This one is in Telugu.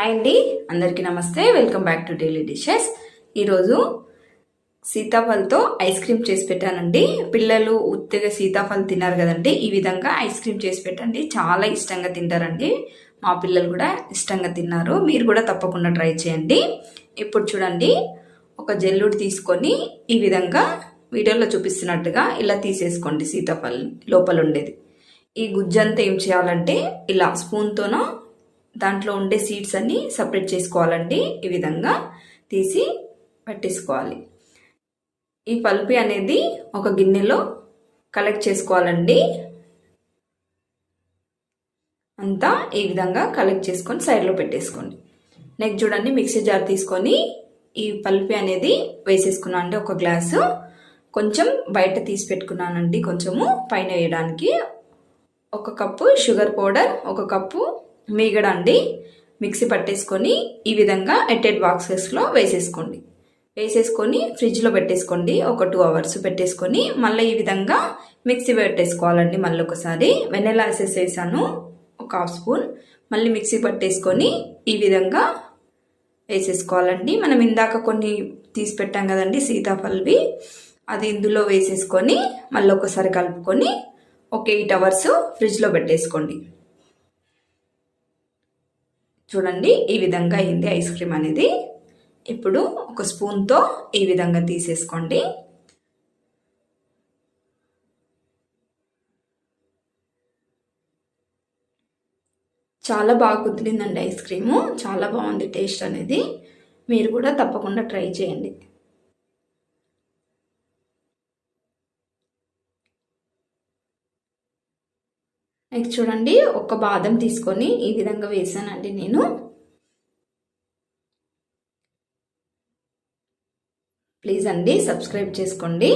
హాయ్ అండి, అందరికీ నమస్తే. Welcome back to daily dishes. ఈరోజు సీతాఫల్తో ఐస్ క్రీమ్ చేసి పెట్టానండి. పిల్లలు ఉత్తిగా సీతాఫల్ తిన్నారు కదండి, ఈ విధంగా ఐస్ క్రీమ్ చేసి పెట్టండి. చాలా ఇష్టంగా తింటారండి. మా పిల్లలు కూడా ఇష్టంగా తిన్నారు. మీరు కూడా తప్పకుండా ట్రై చేయండి. ఇప్పుడు చూడండి, ఒక జెల్లుడు తీసుకొని ఈ విధంగా వీడియోలో చూపిస్తున్నట్టుగా ఇలా తీసేసుకోండి. సీతాఫల్ లోపల ఉండేది ఈ గుజ్జంతా ఏం చేయాలంటే ఇలా స్పూన్తోనో దాంట్లో ఉండే సీడ్స్ అన్ని సపరేట్ చేసుకోవాలండి. ఈ విధంగా తీసి పెట్టేసుకోవాలి. ఈ పల్పి అనేది ఒక గిన్నెలో కలెక్ట్ చేసుకోవాలండి. అంతా ఈ విధంగా కలెక్ట్ చేసుకొని సైడ్లో పెట్టేసుకోండి. నెక్స్ట్ చూడండి, మిక్సీ జార్ తీసుకొని ఈ పల్పి అనేది వేసేసుకున్నాను అండి. ఒక గ్లాసు కొంచెం బయట తీసి పెట్టుకున్నానండి, కొంచెము పైన వేయడానికి. ఒక కప్పు షుగర్ పౌడర్, ఒక కప్పు మీగడ అండి. మిక్సీ పట్టేసుకొని ఈ విధంగా ఎట్టెడ్ బాక్సెస్లో వేసేసుకొని ఫ్రిడ్జ్లో పెట్టేసుకోండి. ఒక 2 hours పెట్టేసుకొని మళ్ళీ ఈ విధంగా మిక్సీ పెట్టేసుకోవాలండి. మళ్ళీ ఒకసారి వెనిలా ఎసెన్స్ వేసాను, ఒక 1/2 స్పూన్. మళ్ళీ మిక్సీ పట్టేసుకొని ఈ విధంగా వేసేసుకోవాలండి. మనం ఇందాక కొన్ని తీసి పెట్టాం కదండి సీతాఫల్వి, అది ఇందులో వేసేసుకొని మళ్ళీ ఒకసారి కలుపుకొని ఒక 8 hours ఫ్రిడ్జ్లో పెట్టేసుకోండి. చూడండి, ఈ విధంగా అయింది ఐస్ క్రీమ్ అనేది. ఇప్పుడు ఒక స్పూన్తో ఈ విధంగా తీసేసుకోండి. చాలా బాగా కుదిరిందండి ఐస్ క్రీము. చాలా బాగుంది టేస్ట్ అనేది. మీరు కూడా తప్పకుండా ట్రై చేయండి. నెక్స్ట్ చూడండి, ఒక బాదం తీసుకొని ఈ విధంగా వేసానండి నేను. ప్లీజ్ అండి, సబ్స్క్రైబ్ చేసుకోండి.